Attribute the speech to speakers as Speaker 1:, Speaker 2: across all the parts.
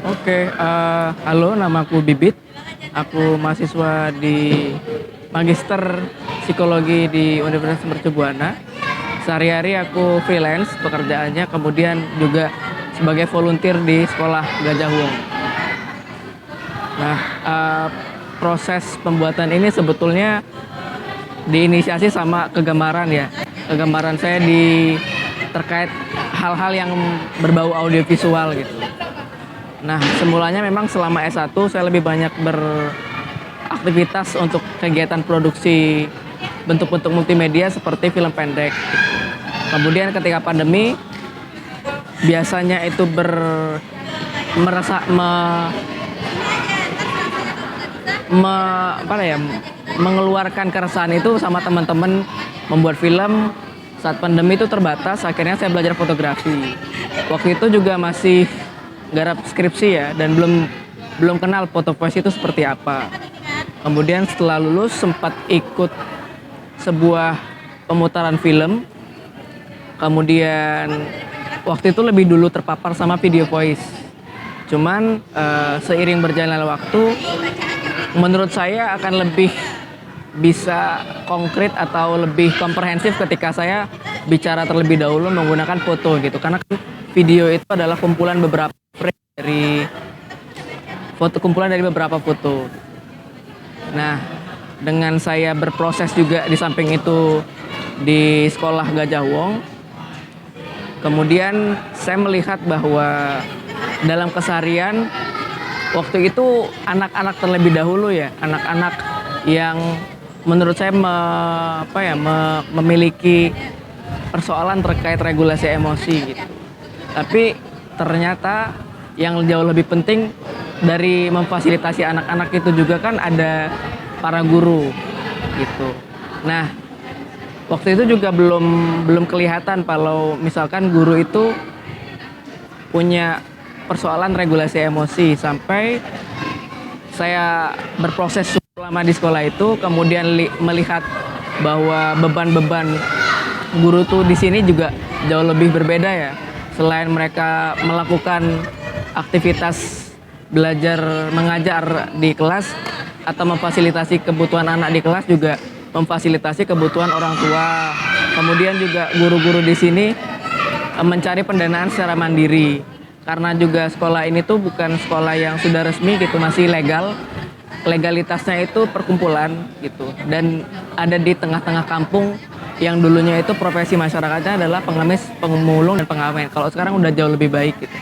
Speaker 1: Oke, halo, nama aku Bibit. Aku mahasiswa di Magister Psikologi di Universitas Mercu Buana. Sehari-hari aku freelance pekerjaannya, kemudian juga sebagai volunteer di Sekolah Gajah Wong. Nah, proses pembuatan ini sebetulnya diinisiasi sama kegemaran ya. Kegemaran saya di terkait hal-hal yang berbau audiovisual gitu. Nah, semulanya memang selama S1 saya lebih banyak beraktivitas untuk kegiatan produksi bentuk-bentuk multimedia seperti film pendek. Kemudian ketika pandemi, biasanya itu merasa apa ya, mengeluarkan keresahan itu sama teman-teman membuat film. Saat pandemi itu terbatas, akhirnya saya belajar fotografi. Waktu itu juga masih garap skripsi ya, dan belum kenal foto voice itu seperti apa. Kemudian setelah lulus sempat ikut sebuah pemutaran film. Kemudian waktu itu lebih dulu terpapar sama video voice. Cuman seiring berjalannya waktu, menurut saya akan lebih bisa konkret atau lebih komprehensif ketika saya bicara terlebih dahulu menggunakan foto gitu. Karena kan video itu adalah kumpulan dari beberapa foto. Nah, dengan saya berproses juga di samping itu di Sekolah Gajah Wong, kemudian saya melihat bahwa dalam keseharian waktu itu anak-anak terlebih dahulu ya, anak-anak yang menurut saya memiliki persoalan terkait regulasi emosi gitu. Tapi ternyata yang jauh lebih penting dari memfasilitasi anak-anak itu juga kan ada para guru gitu. Nah, waktu itu juga belum kelihatan kalau misalkan guru itu punya persoalan regulasi emosi, sampai saya berproses lama di sekolah itu, kemudian melihat bahwa beban-beban guru tuh di sini juga jauh lebih berbeda ya. Selain mereka melakukan aktivitas belajar mengajar di kelas atau memfasilitasi kebutuhan anak di kelas, juga memfasilitasi kebutuhan orang tua. Kemudian juga guru-guru di sini mencari pendanaan secara mandiri. Karena juga sekolah ini tuh bukan sekolah yang sudah resmi gitu, masih legal. Legalitasnya itu perkumpulan gitu, dan ada di tengah-tengah kampung yang dulunya itu profesi masyarakatnya adalah pengemis, pemulung, dan pengamen. Kalau sekarang udah jauh lebih baik gitu.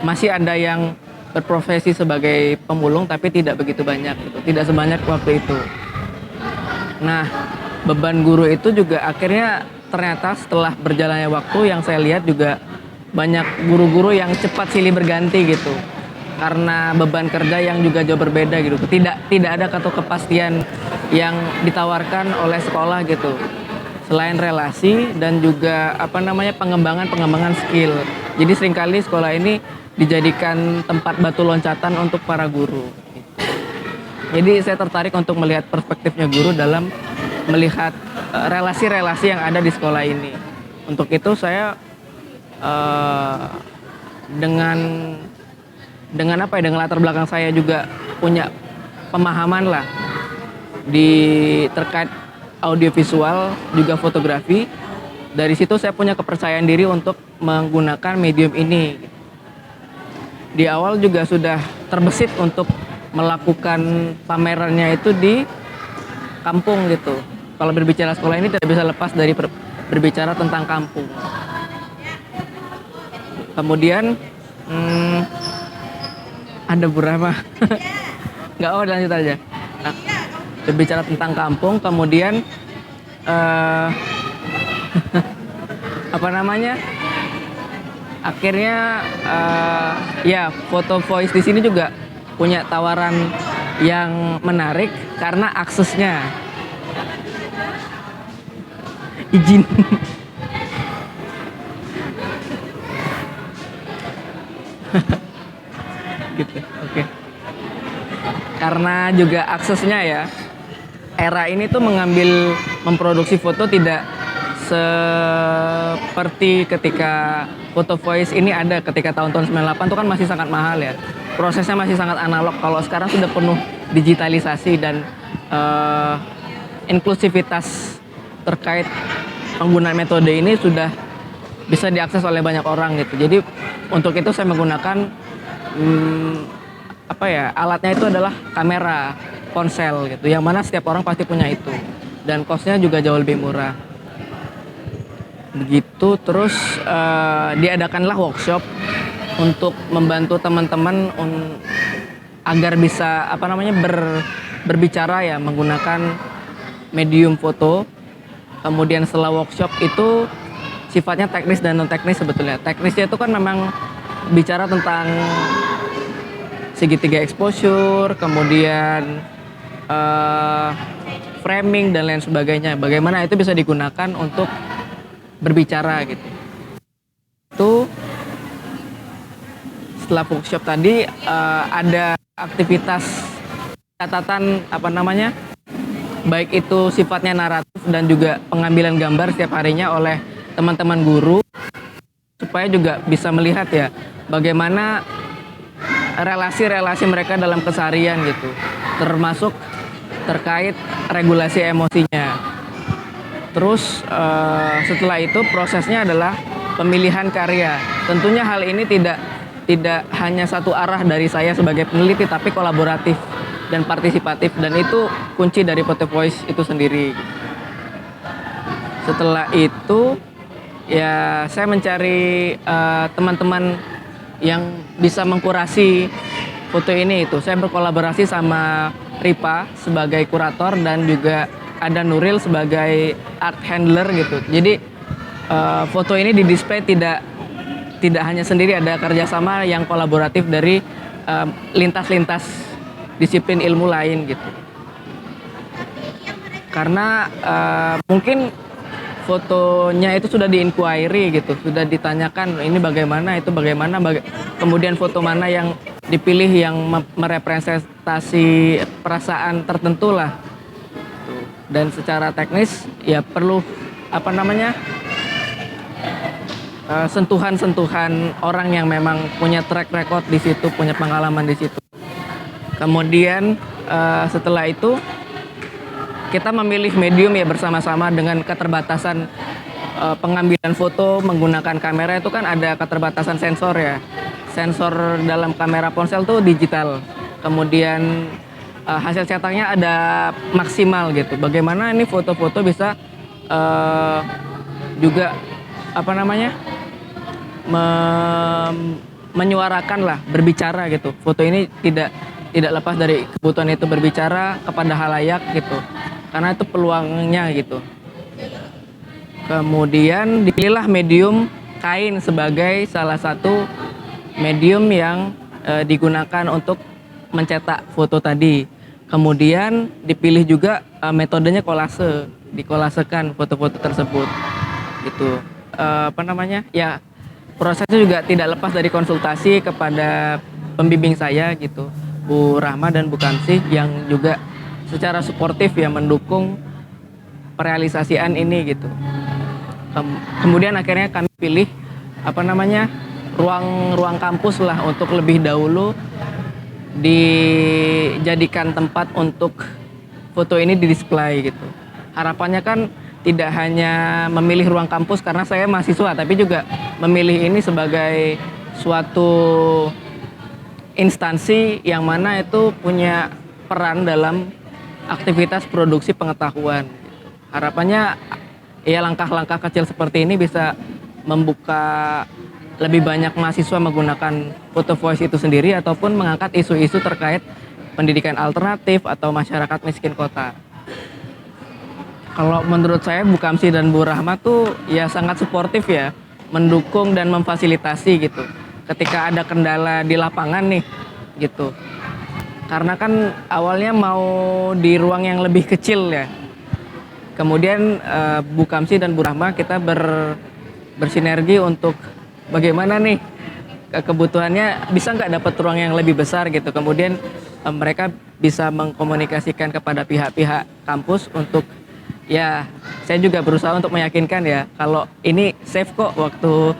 Speaker 1: Masih ada yang berprofesi sebagai pemulung tapi tidak begitu banyak gitu, tidak sebanyak waktu itu. Nah, beban guru itu juga akhirnya ternyata setelah berjalannya waktu, yang saya lihat juga banyak guru-guru yang cepat silih berganti gitu. Karena beban kerja yang juga jauh berbeda gitu. Tidak ada satu kepastian yang ditawarkan oleh sekolah gitu. Selain relasi dan juga pengembangan skill. Jadi seringkali sekolah ini dijadikan tempat batu loncatan untuk para guru. Jadi saya tertarik untuk melihat perspektifnya guru dalam melihat relasi-relasi yang ada di sekolah ini. Untuk itu saya dengan latar belakang saya juga punya pemahaman lah di terkait audiovisual juga fotografi. Dari situ saya punya kepercayaan diri untuk menggunakan medium ini. Di awal juga sudah terbesit untuk melakukan pamerannya itu di kampung gitu. Kalau berbicara sekolah ini tidak bisa lepas dari berbicara tentang kampung. Kemudian ada berapa? Nggak, lanjut aja. Nah, berbicara tentang kampung, kemudian akhirnya ya foto voice di sini juga punya tawaran yang menarik karena aksesnya. Izin. Gitu, oke. Karena juga aksesnya ya, era ini tuh memproduksi foto tidak seperti ketika foto voice ini ada ketika tahun-tahun 98 tuh kan masih sangat mahal ya. prosesnya masih sangat analog. Kalau sekarang sudah penuh digitalisasi dan eh, inklusivitas terkait penggunaan metode ini sudah bisa diakses oleh banyak orang gitu. Jadi untuk itu saya menggunakan alatnya itu adalah kamera ponsel gitu, yang mana setiap orang pasti punya itu dan costnya juga jauh lebih murah. Begitu. Terus diadakanlah workshop untuk membantu teman-teman agar bisa berbicara ya menggunakan medium foto. Kemudian setelah workshop itu sifatnya teknis dan non teknis sebetulnya. Teknisnya itu kan memang bicara tentang segitiga exposure, kemudian framing dan lain sebagainya. Bagaimana itu bisa digunakan untuk berbicara gitu. Itu setelah workshop tadi ada aktivitas catatan baik itu sifatnya naratif dan juga pengambilan gambar setiap harinya oleh teman-teman guru, supaya juga bisa melihat ya bagaimana relasi-relasi mereka dalam keseharian gitu, termasuk terkait regulasi emosinya. Terus setelah itu prosesnya adalah pemilihan karya. Tentunya hal ini tidak hanya satu arah dari saya sebagai peneliti, tapi kolaboratif dan partisipatif, dan itu kunci dari Foto Voice itu sendiri. Setelah itu ya saya mencari teman-teman yang bisa mengkurasi foto ini. Itu saya berkolaborasi sama Ripa sebagai kurator dan juga ada Nuril sebagai art handler gitu. Jadi foto ini didisplay tidak hanya sendiri, ada kerjasama yang kolaboratif dari lintas-lintas disiplin ilmu lain gitu. Karena mungkin fotonya itu sudah di-inquiry gitu, sudah ditanyakan ini bagaimana, itu bagaimana, kemudian foto mana yang dipilih yang merepresentasi perasaan tertentu lah. Dan secara teknis ya perlu sentuhan-sentuhan orang yang memang punya track record di situ, punya pengalaman di situ. Kemudian setelah itu kita memilih medium ya bersama-sama dengan keterbatasan pengambilan foto menggunakan kamera itu kan ada keterbatasan sensor ya. Sensor dalam kamera ponsel tuh digital. Kemudian hasil cetaknya ada maksimal gitu. Bagaimana ini foto-foto bisa juga menyuarakan lah, berbicara gitu. Foto ini tidak lepas dari kebutuhan itu berbicara kepada halayak gitu, karena itu peluangnya gitu. Kemudian dipilihlah medium kain sebagai salah satu medium yang digunakan untuk mencetak foto tadi. Kemudian dipilih juga metodenya kolase, dikolasekan foto-foto tersebut gitu. Ya prosesnya juga tidak lepas dari konsultasi kepada pembimbing saya gitu, Bu Rahma dan Bu Kamsih, yang juga secara suportif ya mendukung perealisasian ini gitu. Kemudian akhirnya kami pilih ruang kampus lah untuk lebih dahulu dijadikan tempat untuk foto ini di-display gitu. Harapannya kan tidak hanya memilih ruang kampus karena saya mahasiswa, tapi juga memilih ini sebagai suatu instansi yang mana itu punya peran dalam aktivitas produksi pengetahuan. Harapannya ya langkah-langkah kecil seperti ini bisa membuka lebih banyak mahasiswa menggunakan Foto Voice itu sendiri ataupun mengangkat isu-isu terkait pendidikan alternatif atau masyarakat miskin kota. Kalau menurut saya Bu Kamsi dan Bu Rahmat tuh ya sangat suportif ya, mendukung dan memfasilitasi gitu ketika ada kendala di lapangan nih gitu. Karena kan awalnya mau di ruang yang lebih kecil ya. Kemudian Bu Kamsi dan Bu Rahmat kita bersinergi untuk bagaimana nih kebutuhannya bisa nggak dapat ruang yang lebih besar gitu. Kemudian mereka bisa mengkomunikasikan kepada pihak-pihak kampus untuk ya, saya juga berusaha untuk meyakinkan ya kalau ini safe kok waktu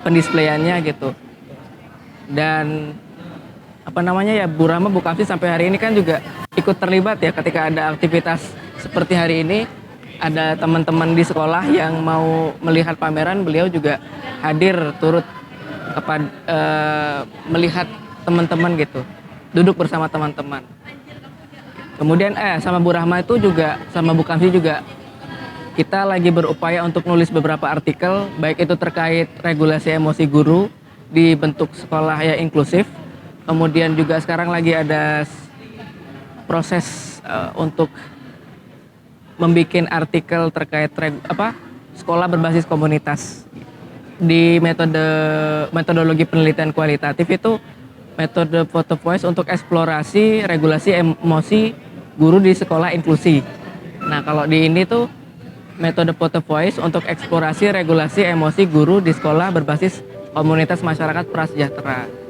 Speaker 1: pendisplayannya gitu. Dan apa namanya ya, Bu Rama, Bu Kamsi sampai hari ini kan juga ikut terlibat ya ketika ada aktivitas seperti hari ini. Ada teman-teman di sekolah yang mau melihat pameran, beliau juga hadir turut kepada melihat teman-teman gitu, duduk bersama teman-teman. Kemudian sama Bu Rahma itu juga, sama Bu Kamsi juga, kita lagi berupaya untuk nulis beberapa artikel, baik itu terkait regulasi emosi guru di bentuk sekolah yang inklusif. Kemudian juga sekarang lagi ada proses untuk membuat artikel terkait sekolah berbasis komunitas. Di metodologi penelitian kualitatif itu metode photo voice untuk eksplorasi regulasi emosi guru di sekolah inklusi. Nah, kalau di ini tuh metode photo voice untuk eksplorasi regulasi emosi guru di sekolah berbasis komunitas masyarakat prasejahtera.